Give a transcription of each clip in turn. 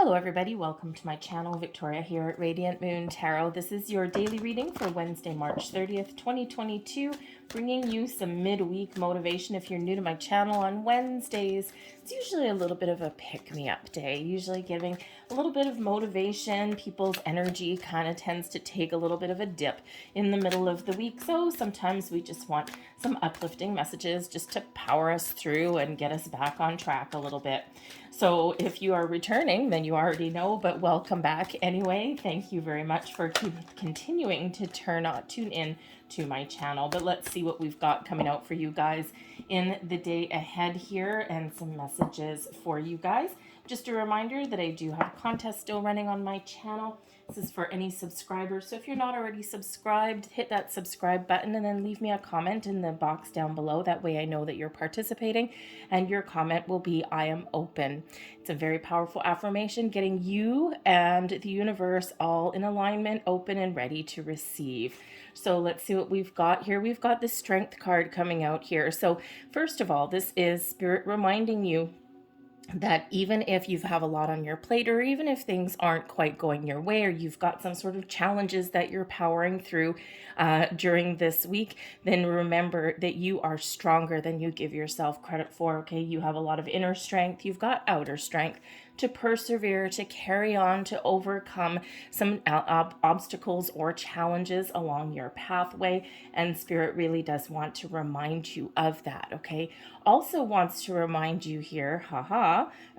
Hello everybody, welcome to my channel. Victoria here at Radiant Moon Tarot. This is your daily reading for Wednesday, March 30th, 2022, bringing you some midweek motivation. If you're new to my channel, on Wednesdays, it's usually a little bit of a pick-me-up day, usually giving a little bit of motivation. People's energy kind of tends to take a little bit of a dip in the middle of the week, so sometimes we just want some uplifting messages just to power us through and get us back on track a little bit. So if you are returning, then you already know, but welcome back anyway. Thank you very much for continuing to tune in to my channel. But let's see what we've got coming out for you guys in the day ahead here and some messages for you guys. Just a reminder that I do have a contest still running on my channel. This is for any subscribers. So if you're not already subscribed, hit that subscribe button and then leave me a comment in the box down below. That way I know that you're participating, and your comment will be, I am open. It's a very powerful affirmation, getting you and the universe all in alignment, open and ready to receive. So let's see what we've got here. We've got the Strength card coming out here. So first of all, this is Spirit reminding you that even if you have a lot on your plate, or even if things aren't quite going your way, or you've got some sort of challenges that you're powering through during this week, then remember that you are stronger than you give yourself credit for, okay? You have a lot of inner strength, you've got outer strength to persevere, to carry on, to overcome some obstacles or challenges along your pathway, and Spirit really does want to remind you of that, okay? Also wants to remind you here,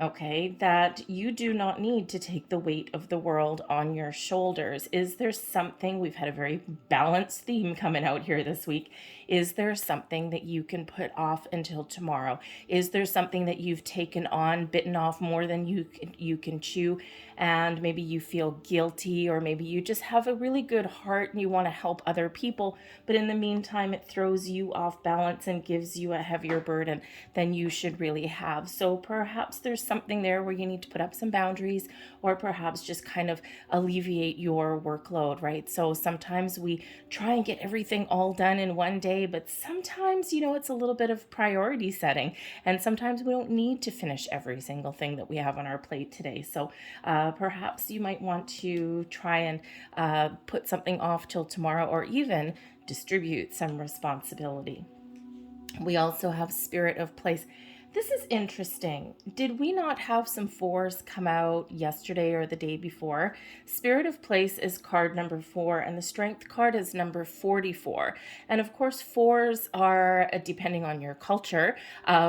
okay, that you do not need to take the weight of the world on your shoulders. Is there something, we've had a very balanced theme coming out here this week, is there something that you can put off until tomorrow? Is there something that you've taken on, bitten off more than you can chew, and maybe you feel guilty, or maybe you just have a really good heart and you want to help other people, but in the meantime it throws you off balance and gives you a heavier burden than you should really have. So perhaps there's something there where you need to put up some boundaries, or perhaps just kind of alleviate your workload, right? So sometimes we try and get everything all done in one day, but sometimes, you know, it's a little bit of priority setting, and sometimes we don't need to finish every single thing that we have on our plate today. So perhaps you might want to try and put something off till tomorrow, or even distribute some responsibility. We also have Spirit of Place. This is interesting. Did we not have some fours come out yesterday or the day before? Spirit of Place is card number 4, and the Strength card is number 44. And of course, fours are, depending on your culture,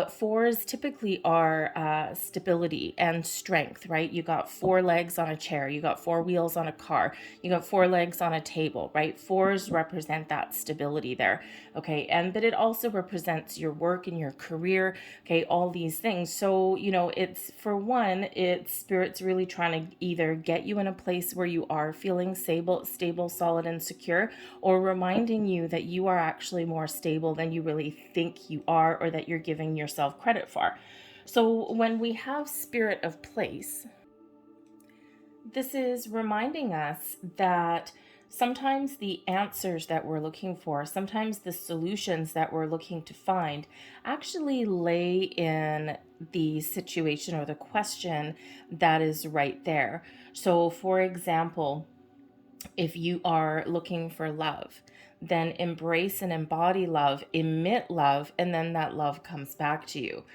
fours typically are stability and strength, right? You got 4 legs on a chair, you got 4 wheels on a car, you got 4 legs on a table, right? Fours represent that stability there, okay? But it also represents your work and your career, okay? All these things. So, you know, it's, for one, it's Spirit's really trying to either get you in a place where you are feeling stable, solid, and secure, or reminding you that you are actually more stable than you really think you are, or that you're giving yourself credit for. So when we have Spirit of Place, this is reminding us that sometimes the answers that we're looking for, sometimes the solutions that we're looking to find, actually lay in the situation or the question that is right there. So for example, if you are looking for love, then embrace and embody love, emit love, and then that love comes back to you,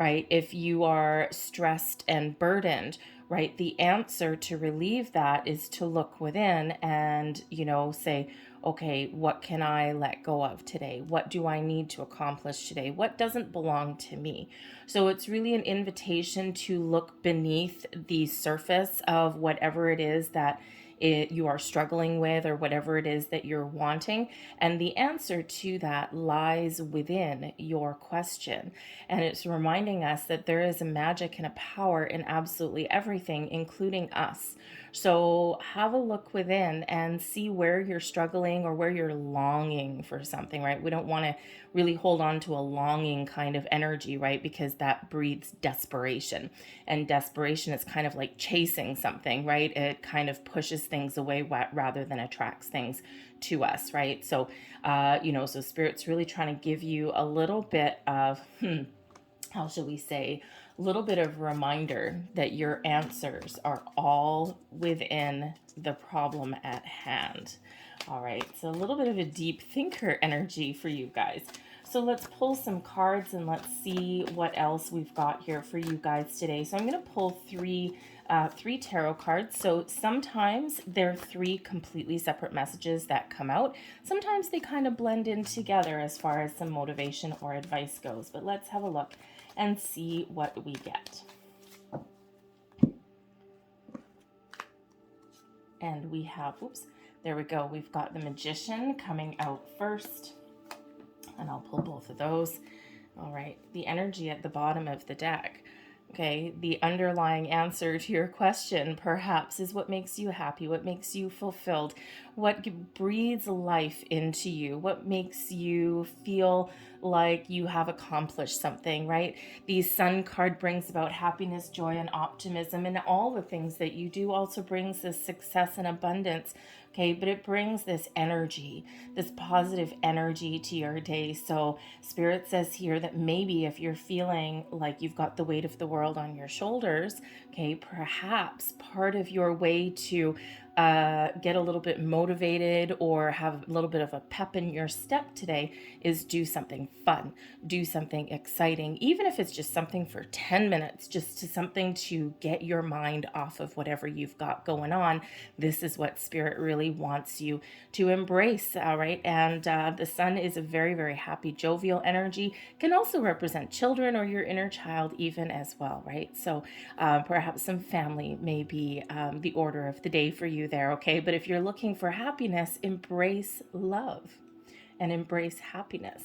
right? If you are stressed and burdened, right, the answer to relieve that is to look within and, you know, say, okay, what can I let go of today? What do I need to accomplish today? What doesn't belong to me? So it's really an invitation to look beneath the surface of whatever it is that you are struggling with, or whatever it is that you're wanting, and the answer to that lies within your question. And it's reminding us that there is a magic and a power in absolutely everything, including us. So have a look within and see where you're struggling, or where you're longing for something, right? We don't want to really hold on to a longing kind of energy, right? Because that breeds desperation, and desperation is kind of like chasing something, right? It kind of pushes things away rather than attracts things to us, right? So, you know, so Spirit's really trying to give you a little bit of, how shall we say, little bit of reminder that your answers are all within the problem at hand. All right, so a little bit of a deep thinker energy for you guys. So let's pull some cards and let's see what else we've got here for you guys today. So I'm going to pull three tarot cards. So sometimes they're three completely separate messages that come out. Sometimes they kind of blend in together as far as some motivation or advice goes. But let's have a look and see what we get. And we have, oops, there we go. We've got the Magician coming out first. And I'll pull both of those. All right, the energy at the bottom of the deck. Okay, the underlying answer to your question perhaps is what makes you happy, what makes you fulfilled, what breathes life into you, what makes you feel like you have accomplished something, right? The Sun card brings about happiness, joy, and optimism, and all the things that you do also brings this success and abundance. Okay, but it brings this energy, this positive energy to your day. So Spirit says here that maybe if you're feeling like you've got the weight of the world on your shoulders, okay, perhaps part of your way to get a little bit motivated or have a little bit of a pep in your step today is do something fun, do something exciting, even if it's just something for 10 minutes, just to something to get your mind off of whatever you've got going on. This is what Spirit really wants you to embrace, all right? And the Sun is a very, very happy, jovial energy, can also represent children or your inner child even as well, right? So perhaps some family may be the order of the day for you there, okay? But if you're looking for happiness, embrace love and embrace happiness.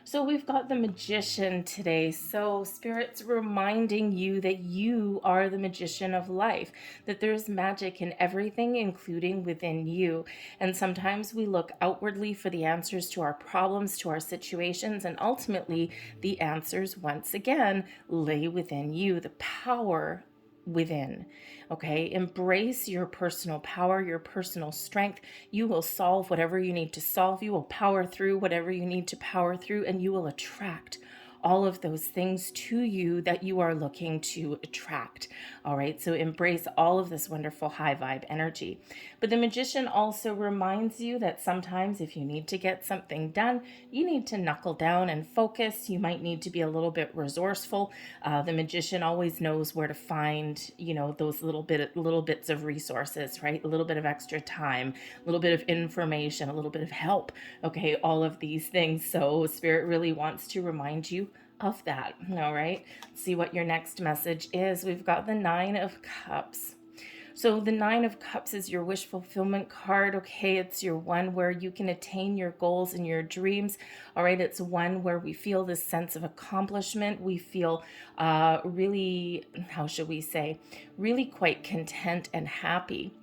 So we've got the Magician today. So Spirit's reminding you that you are the magician of life, that there's magic in everything, including within you. And sometimes we look outwardly for the answers to our problems, to our situations, and ultimately the answers, once again, lay within you, the power within. Okay, embrace your personal power, your personal strength. You will solve whatever you need to solve. You will power through whatever you need to power through, and you will attract all of those things to you that you are looking to attract. All right, so embrace all of this wonderful high vibe energy. But the Magician also reminds you that sometimes if you need to get something done, you need to knuckle down and focus. You might need to be a little bit resourceful. The Magician always knows where to find, those little bits of resources, right? A little bit of extra time, a little bit of information, a little bit of help. Okay, all of these things. So Spirit really wants to remind you of that. All right, let's see what your next message is. We've got the Nine of Cups. So the Nine of Cups is your wish fulfillment card. Okay, it's your one where you can attain your goals and your dreams. All right, it's one where we feel this sense of accomplishment. We feel really, how should we say, really quite content and happy.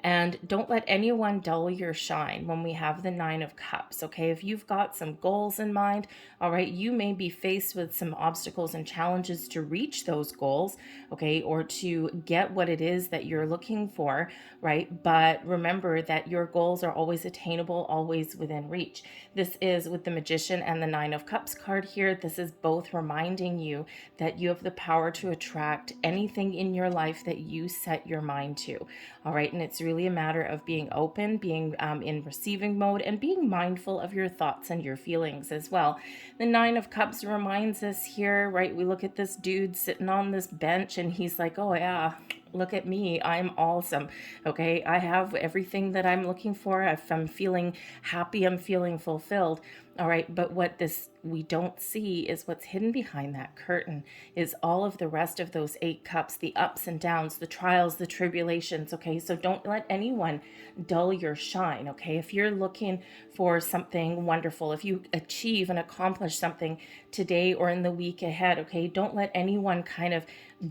And don't let anyone dull your shine when we have the Nine of Cups, okay? If you've got some goals in mind, all right, you may be faced with some obstacles and challenges to reach those goals, okay, or to get what it is that you're looking for, right? But remember that your goals are always attainable, always within reach. This is with the Magician and the Nine of Cups card here. This is both reminding you that you have the power to attract anything in your life that you set your mind to, all right? And it's really a matter of being open, being in receiving mode, and being mindful of your thoughts and your feelings as well. The Nine of Cups reminds us here, right? We look at this dude sitting on this bench and he's like, oh yeah, look at me, I'm awesome. Okay, I have everything that I'm looking for. If I'm feeling happy, I'm feeling fulfilled. All right, but what we don't see is what's hidden behind that curtain is all of the rest of those 8 cups, the ups and downs, the trials, the tribulations. Okay, so don't let anyone dull your shine. Okay, if you're looking for something wonderful, if you achieve and accomplish something today or in the week ahead, okay, don't let anyone kind of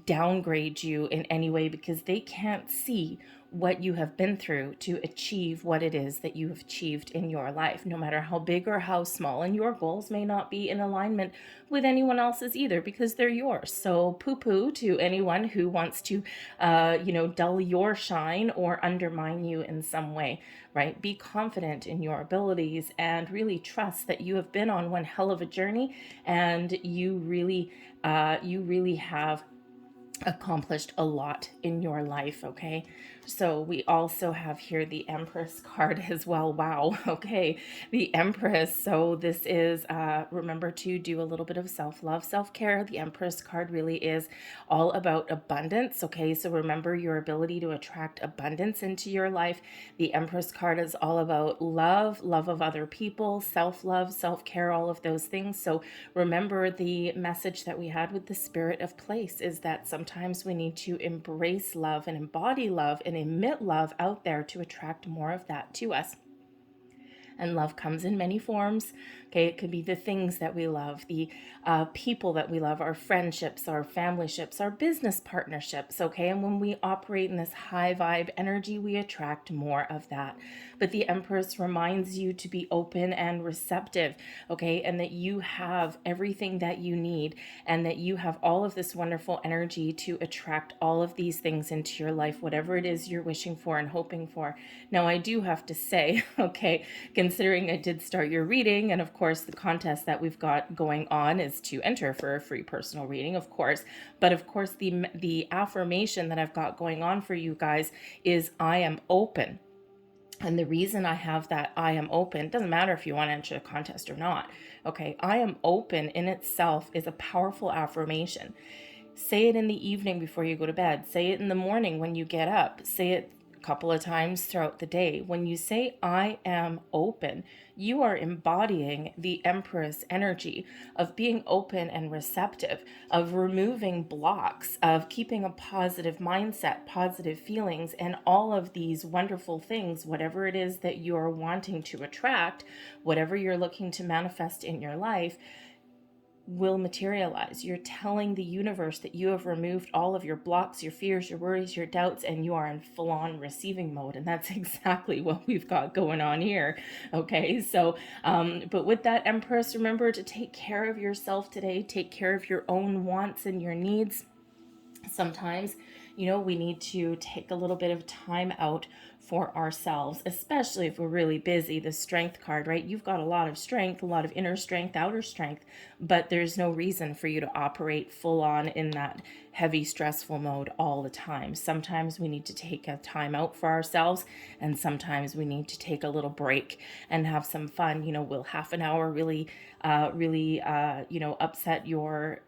downgrade you in any way because they can't see what you have been through to achieve what it is that you have achieved in your life, no matter how big or how small. And your goals may not be in alignment with anyone else's either, because they're yours. So poo-poo to anyone who wants to, dull your shine or undermine you in some way, right? Be confident in your abilities and really trust that you have been on one hell of a journey, and you really have accomplished a lot in your life. Okay, so we also have here the Empress card as well. Wow. Okay, the Empress. So this is remember to do a little bit of self-love, self-care. The Empress card really is all about abundance. Okay, so remember your ability to attract abundance into your life. The Empress card is all about love of other people, self-love, self-care, all of those things. So remember, the message that we had with the Spirit of Place is that sometimes we need to embrace love and embody love and emit love out there to attract more of that to us. And love comes in many forms. Okay, it could be the things that we love, the people that we love, our friendships, our familyships, our business partnerships. Okay, and when we operate in this high vibe energy, we attract more of that. But the Empress reminds you to be open and receptive. Okay, and that you have everything that you need, and that you have all of this wonderful energy to attract all of these things into your life, whatever it is you're wishing for and hoping for. Now, I do have to say, okay, considering I did start your reading, and of course the contest that we've got going on is to enter for a free personal reading, of course, but of course the affirmation that I've got going on for you guys is I am open. And the reason I have that I am open, doesn't matter if you want to enter the contest or not, okay, I am open in itself is a powerful affirmation. Say it in the evening before you go to bed. Say it in the morning when you get up. Say it a couple of times throughout the day. When you say I am open, you are embodying the Empress energy of being open and receptive, of removing blocks, of keeping a positive mindset, positive feelings, and all of these wonderful things, whatever it is that you're wanting to attract, whatever you're looking to manifest in your life, will materialize. You're telling the universe that you have removed all of your blocks, your fears, your worries, your doubts, and you are in full-on receiving mode. And that's exactly what we've got going on here. Okay, so but with that, Empress, remember to take care of yourself today. Take care of your own wants and your needs. Sometimes, we need to take a little bit of time out for ourselves, especially if we're really busy. The Strength card, right? You've got a lot of strength, a lot of inner strength, outer strength, but there's no reason for you to operate full on in that heavy, stressful mode all the time. Sometimes we need to take a time out for ourselves, and sometimes we need to take a little break and have some fun. Will half an hour really upset your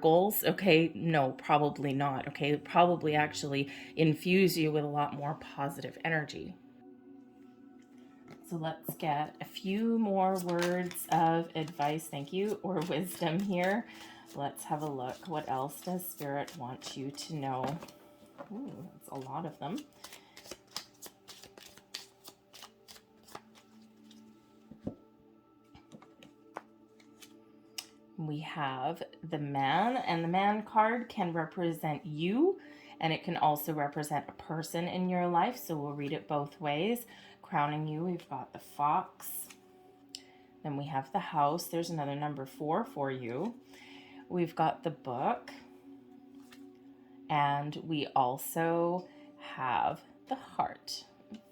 goals? Okay, no, probably not. Okay, probably actually infuse you with a lot more positive energy. So let's get a few more words of advice, thank you, or wisdom here. Let's have a look. What else does Spirit want you to know? Ooh, that's a lot of them. We have the Man, and the Man card can represent you, and it can also represent a person in your life, so we'll read it both ways. Crowning you, we've got the Fox. Then we have the House. There's another number 4 for you. We've got the Book, and we also have the Heart.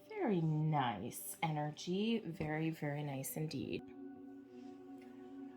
Very nice energy. Very, very nice indeed.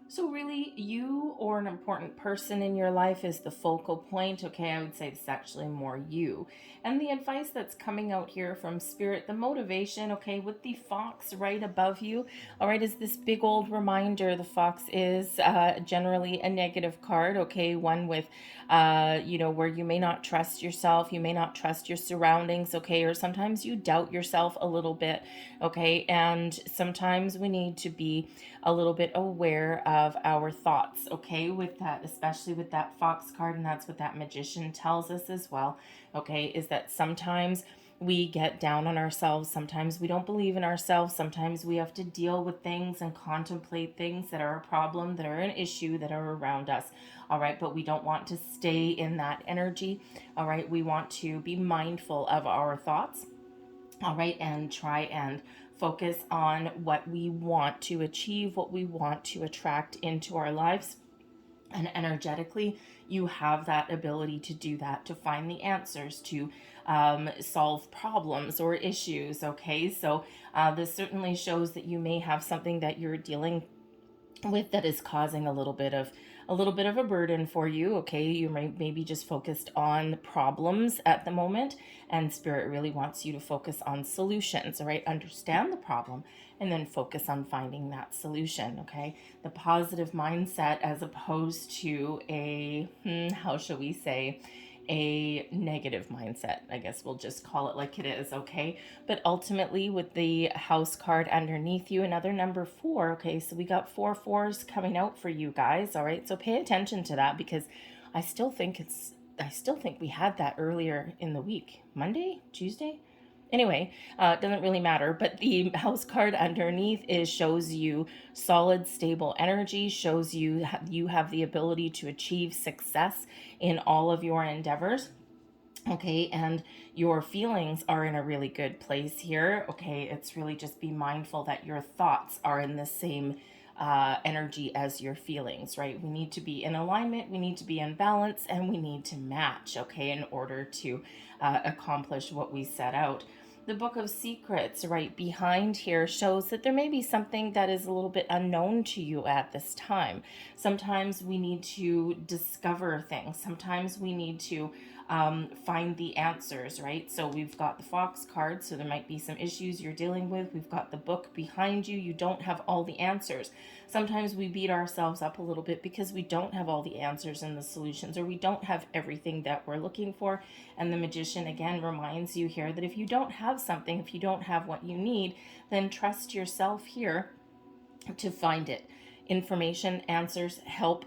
So really, you or an important person in your life is the focal point. Okay, I would say it's actually more you. And the advice that's coming out here from Spirit, the motivation, okay, with the Fox right above you, all right, is this big old reminder. The Fox is generally a negative card, okay, one with, where you may not trust yourself, you may not trust your surroundings, okay, or sometimes you doubt yourself a little bit, okay, and sometimes we need to be a little bit aware of our thoughts, okay, with that, especially with that Fox card, and that's what that Magician tells us as well, okay, is that sometimes we get down on ourselves. Sometimes we don't believe in ourselves. Sometimes we have to deal with things and contemplate things that are a problem, that are an issue, that are around us. All right, but we don't want to stay in that energy. All right, we want to be mindful of our thoughts. All right, and try and focus on what we want to achieve, what we want to attract into our lives. And energetically, you have that ability to do that, to find the answers, to solve problems or issues. Okay, so this certainly shows that you may have something that you're dealing with that is causing a little bit of a burden for you. Okay, you might maybe just focused on problems at the moment, and spirit really wants you to focus on solutions. All right, understand the problem and then focus on finding that solution. Okay, the positive mindset as opposed to a how shall we say, a negative mindset. I guess we'll just call it like it is, okay? But ultimately, with the house card underneath you, another number 4, okay? So we got 4 4s coming out for you guys, all right? So pay attention to that, because I still think we had that earlier in the week. Monday? Tuesday? Anyway, it doesn't really matter, but the house card underneath shows you solid, stable energy, shows you you have the ability to achieve success in all of your endeavors. Okay, and your feelings are in a really good place here. Okay, it's really just be mindful that your thoughts are in the same energy as your feelings, right? We need to be in alignment, we need to be in balance, and we need to match, okay, in order to accomplish what we set out. The Book of Secrets right behind here shows that there may be something that is a little bit unknown to you at this time. Sometimes we need to discover things. Sometimes we need to find the answers, right? So we've got the Fox card, so there might be some issues you're dealing with. We've got the book behind you. You don't have all the answers. Sometimes we beat ourselves up a little bit because we don't have all the answers and the solutions, or we don't have everything that we're looking for. And the Magician again reminds you here that if you don't have something, if you don't have what you need, then trust yourself here to find it. Information, answers, help,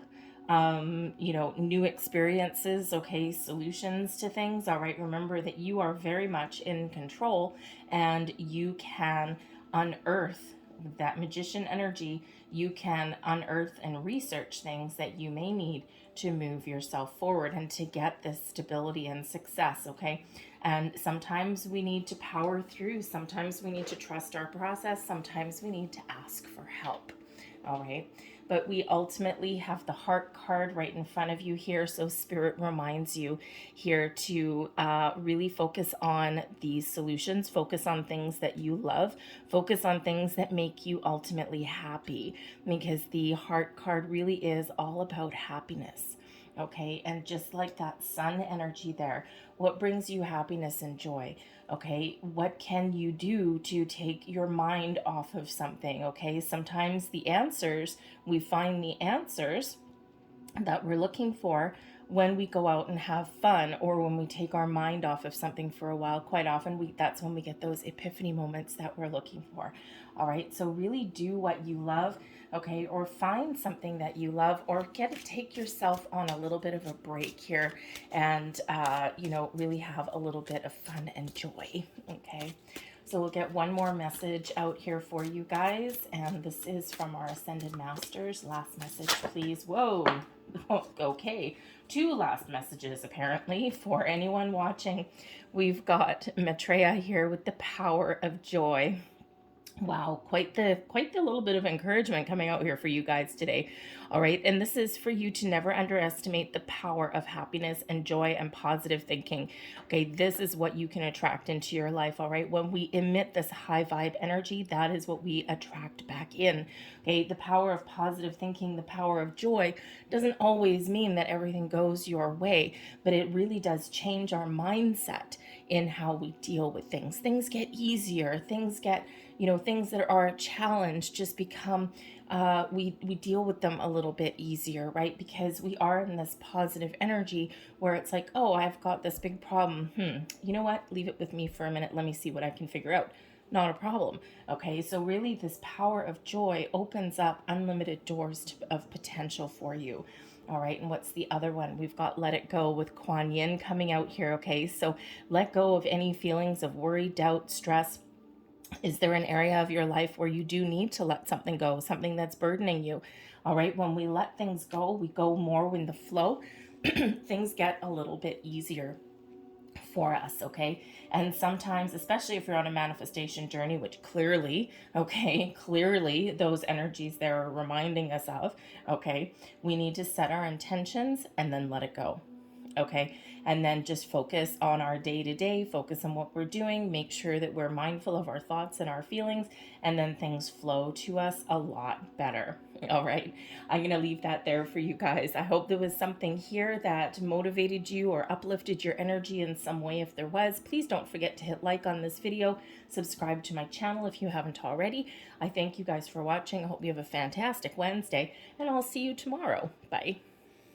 new experiences, okay, solutions to things. All right, remember that you are very much in control, and you can unearth that Magician energy. You can unearth and research things that you may need to move yourself forward and to get this stability and success, okay? And sometimes we need to power through. Sometimes we need to trust our process. Sometimes we need to ask for help, all right? But we ultimately have the heart card right in front of you here. So Spirit reminds you here to really focus on these solutions, focus on things that you love, focus on things that make you ultimately happy, because the heart card really is all about happiness. Okay, and just like that sun energy there, what brings you happiness and joy? Okay, what can you do to take your mind off of something? Okay, sometimes we find the answers that we're looking for when we go out and have fun, or when we take our mind off of something for a while. Quite often that's when we get those epiphany moments that we're looking for. All right, so really do what you love, okay, or find something that you love, or take yourself on a little bit of a break here, and really have a little bit of fun and joy. Okay, so we'll get one more message out here for you guys, and this is from our Ascended Masters. Last message, please. Whoa. Okay, 2 last messages apparently for anyone watching. We've got Maitreya here with the power of joy. Wow, quite the little bit of encouragement coming out here for you guys today. All right, and this is for you to never underestimate the power of happiness and joy and positive thinking. Okay, this is what you can attract into your life. All right, when we emit this high vibe energy, that is what we attract back in. Okay, the power of positive thinking, the power of joy doesn't always mean that everything goes your way, but it really does change our mindset in how we deal with things. Things get easier, things get, things that are a challenge just become, we deal with them a little bit easier, right? Because we are in this positive energy where it's like, oh, I've got this big problem. You know what? Leave it with me for a minute. Let me see what I can figure out. Not a problem. Okay, so really this power of joy opens up unlimited doors of potential for you. All right, and what's the other one? We've got let it go with Kuan Yin coming out here, okay? So let go of any feelings of worry, doubt, stress. Is there an area of your life where you do need to let something go, something that's burdening you? All right, when we let things go, we go more in the flow. Things get a little bit easier for us, okay? And sometimes, especially if you're on a manifestation journey, which clearly, okay, clearly those energies there are reminding us of, okay, we need to set our intentions and then let it go. Okay, and then just focus on our day-to-day, focus on what we're doing, make sure that we're mindful of our thoughts and our feelings, and then things flow to us a lot better. All right, I'm gonna leave that there for you guys. I hope there was something here that motivated you or uplifted your energy in some way. If there was, please don't forget to hit like on this video, subscribe to my channel if you haven't already. I thank you guys for watching. I hope you have a fantastic Wednesday, and I'll see you tomorrow. Bye.